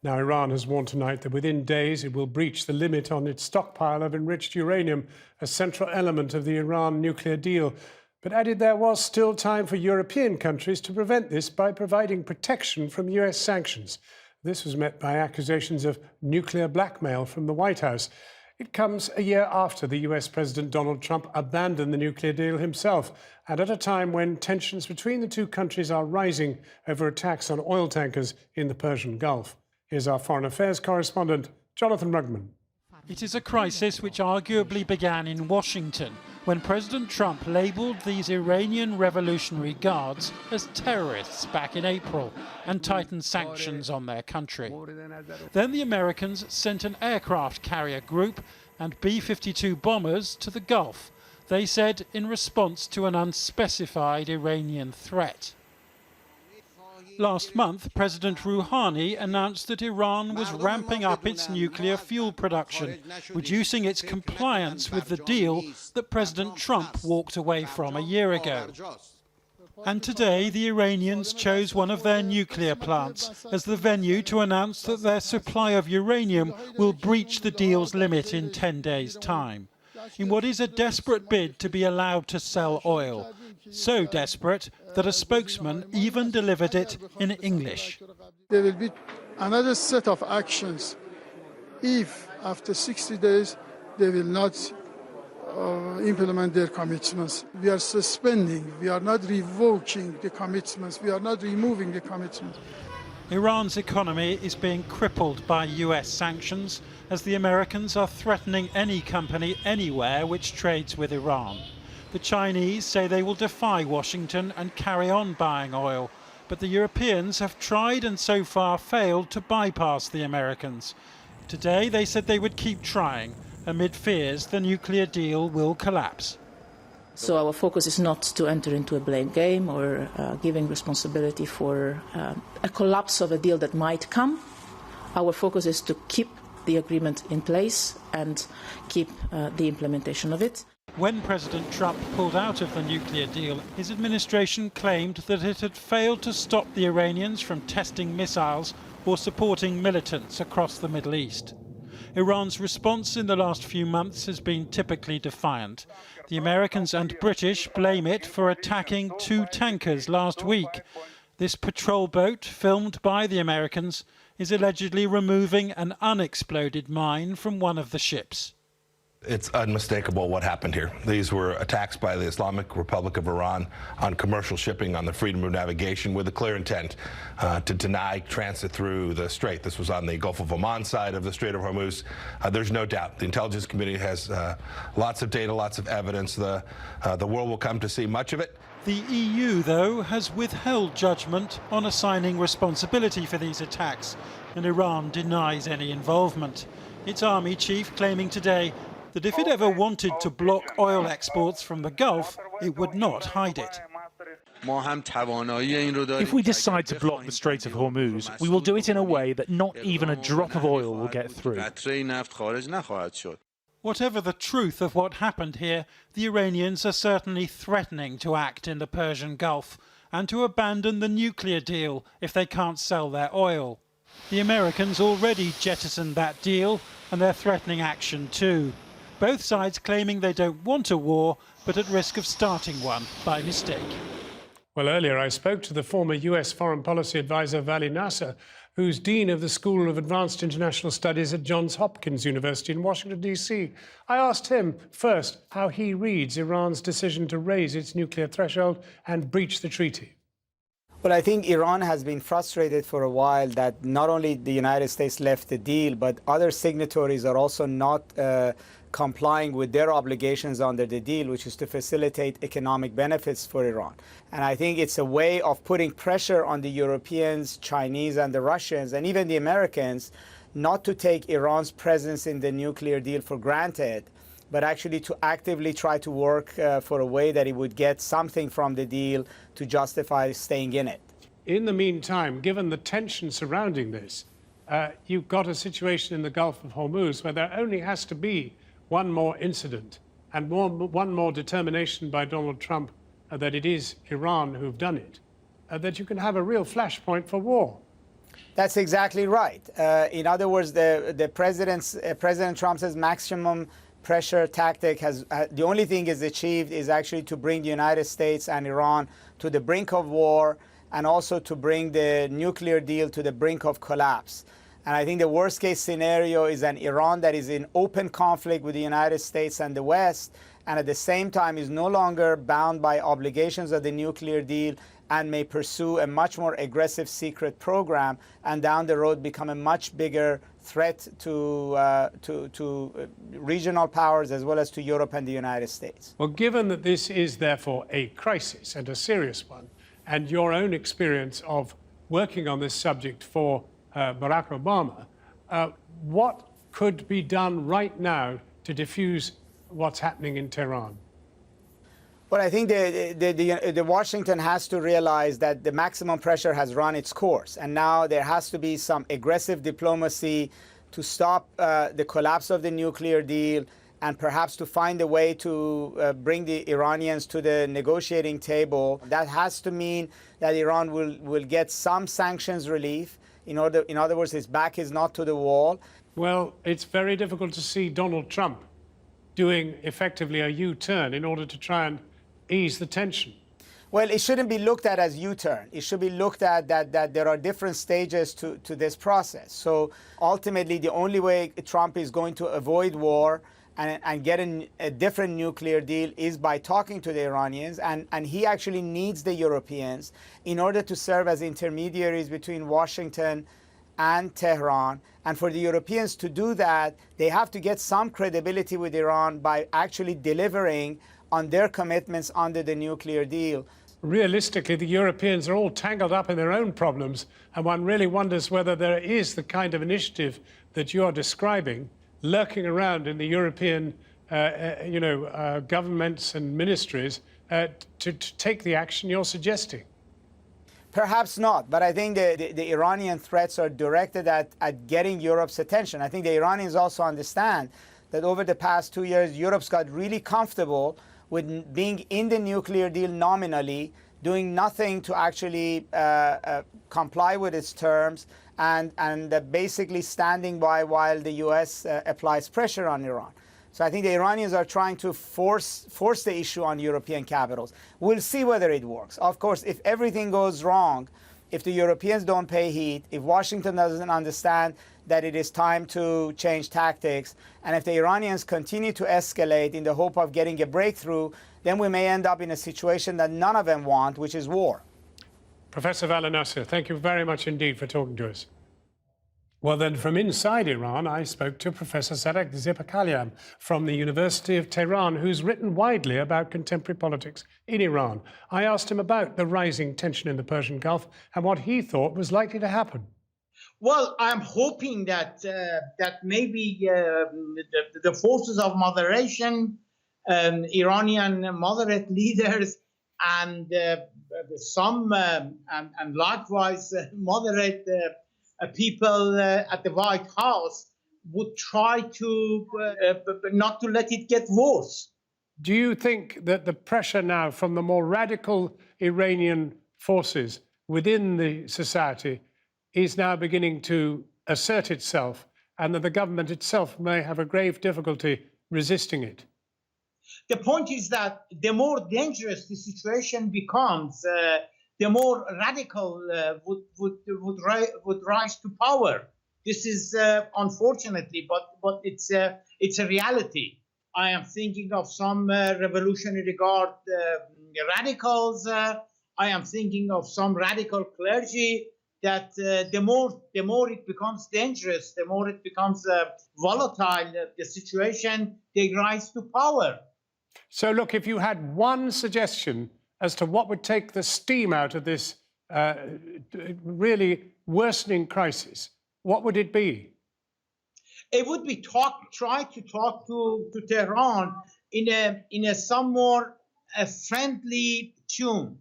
Now, Iran has warned tonight that within days it will breach the limit on its stockpile of enriched uranium, a central element of the Iran nuclear deal, but added there was still time for European countries to prevent this by providing protection from US sanctions. This was met by accusations of nuclear blackmail from the White House. It comes a year after the US President Donald Trump abandoned the nuclear deal himself, and at a time when tensions between the two countries are rising over attacks on oil tankers in the Persian Gulf. Here's our foreign affairs correspondent, Jonathan Rugman. It is a crisis which arguably began in Washington when President Trump labelled these Iranian Revolutionary Guards as terrorists back in April and tightened sanctions on their country. Then the Americans sent an aircraft carrier group and B-52 bombers to the Gulf, they said in response to an unspecified Iranian threat. Last month, President Rouhani announced that Iran was ramping up its nuclear fuel production, reducing its compliance with the deal that President Trump walked away from a year ago. And today, the Iranians chose one of their nuclear plants as the venue to announce that their supply of uranium will breach the deal's limit in 10 days' time, in what is a desperate bid to be allowed to sell oil. So desperate that a spokesman even delivered it in English. There will be another set of actions if, after 60 days, they will not implement their commitments. We are suspending, we are not revoking the commitments, we are not removing the commitments. Iran's economy is being crippled by US sanctions as the Americans are threatening any company anywhere which trades with Iran. The Chinese say they will defy Washington and carry on buying oil, but the Europeans have tried and so far failed to bypass the Americans. Today they said they would keep trying, amid fears the nuclear deal will collapse. So our focus is not to enter into a blame game or giving responsibility for a collapse of a deal that might come. Our focus is to keep the agreement in place and keep the implementation of it. When President Trump pulled out of the nuclear deal, his administration claimed that it had failed to stop the Iranians from testing missiles or supporting militants across the Middle East. Iran's response in the last few months has been typically defiant. The Americans and British blame it for attacking 2 tankers last week. This patrol boat, filmed by the Americans, is allegedly removing an unexploded mine from one of the ships. It's unmistakable what happened here. These were attacks by the Islamic Republic of Iran on commercial shipping on the freedom of navigation with a clear intent to deny transit through the strait. This was on the Gulf of Oman side of the Strait of Hormuz. There's no doubt the intelligence community has lots of data, lots of evidence. The world will come to see much of it. The EU, though, has withheld judgment on assigning responsibility for these attacks, and Iran denies any involvement. Its army chief claiming today that if it ever wanted to block oil exports from the Gulf, it would not hide it. If we decide to block the Strait of Hormuz, we will do it in a way that not even a drop of oil will get through. Whatever the truth of what happened here, the Iranians are certainly threatening to act in the Persian Gulf and to abandon the nuclear deal if they can't sell their oil. The Americans already jettisoned that deal, and they're threatening action too. Both sides claiming they don't want a war, but at risk of starting one by mistake. Well, earlier I spoke to the former US Foreign Policy Advisor Vali Nasser, who's Dean of the School of Advanced International Studies at Johns Hopkins University in Washington, D.C. I asked him first how he reads Iran's decision to raise its nuclear threshold and breach the treaty. Well, I think Iran has been frustrated for a while that not only the United States left the deal, but other signatories are also not complying with their obligations under the deal, which is to facilitate economic benefits for Iran. And I think it's a way of putting pressure on the Europeans, Chinese, and the Russians, and even the Americans, not to take Iran's presence in the nuclear deal for granted, but actually to actively try to work for a way that it would get something from the deal to justify staying in it. In the meantime, given the tension surrounding this, you've got a situation in the Gulf of Hormuz where there only has to be one more incident and one more determination by Donald Trump that it is Iran who've done it, that you can have a real flashpoint for war. That's exactly right. In other words, President Trump's maximum pressure tactic has the only thing is achieved is actually to bring the United States and Iran to the brink of war, and also to bring the nuclear deal to the brink of collapse. And I think the worst case scenario is an Iran that is in open conflict with the United States and the West, and at the same time is no longer bound by obligations of the nuclear deal and may pursue a much more aggressive secret program, and down the road become a much bigger threat to regional powers as well as to Europe and the United States. Well, given that this is therefore a crisis and a serious one, and your own experience of working on this subject for Barack Obama, what could be done right now to diffuse what's happening in Tehran? Well, I think the Washington has to realize that the maximum pressure has run its course, and now there has to be some aggressive diplomacy to stop the collapse of the nuclear deal, and perhaps to find a way to bring the Iranians to the negotiating table. That has to mean that Iran will get some sanctions relief. In other words, its back is not to the wall. Well, it's very difficult to see Donald Trump doing effectively a U-turn in order to try and ease the tension. Well, it shouldn't be looked at as U-turn. It should be looked at that there are different stages to this process. So ultimately, the only way Trump is going to avoid war and get a different nuclear deal is by talking to the Iranians. And he actually needs the Europeans in order to serve as intermediaries between Washington and Tehran. And for the Europeans to do that, they have to get some credibility with Iran by actually delivering on their commitments under the nuclear deal. Realistically, the Europeans are all tangled up in their own problems, and one really wonders whether there is the kind of initiative that you're describing lurking around in the European governments and ministries to take the action you're suggesting. Perhaps not, but I think the Iranian threats are directed at getting Europe's attention. I think the Iranians also understand that over the past 2 years, Europe's got really comfortable with being in the nuclear deal nominally, doing nothing to actually comply with its terms, and basically standing by while the U.S. Applies pressure on Iran. So I think the Iranians are trying to force the issue on European capitals. We'll see whether it works. Of course, if everything goes wrong, if the Europeans don't pay heed, if Washington doesn't understand that it is time to change tactics, and if the Iranians continue to escalate in the hope of getting a breakthrough, then we may end up in a situation that none of them want, which is war. Professor Valenasser, thank you very much indeed for talking to us. Well, then, from inside Iran, I spoke to Professor Sadek Zipakalian from the University of Tehran, who's written widely about contemporary politics in Iran. I asked him about the rising tension in the Persian Gulf and what he thought was likely to happen. Well, I'm hoping that maybe the forces of moderation, Iranian moderate leaders, and some and likewise moderate people at the White House would try to not to let it get worse. Do you think that the pressure now from the more radical Iranian forces within the society is now beginning to assert itself, and that the government itself may have a grave difficulty resisting it? The point is that the more dangerous the situation becomes, the more radical would rise to power. This is unfortunately, but it's a reality. I am thinking of some Revolutionary Guard radicals. I am thinking of some radical clergy. That the more it becomes dangerous, the more it becomes volatile, the situation, they rise to power. So look, if you had one suggestion as to what would take the steam out of this really worsening crisis, what would it be? It would be try to talk to Tehran in a some more friendly tune.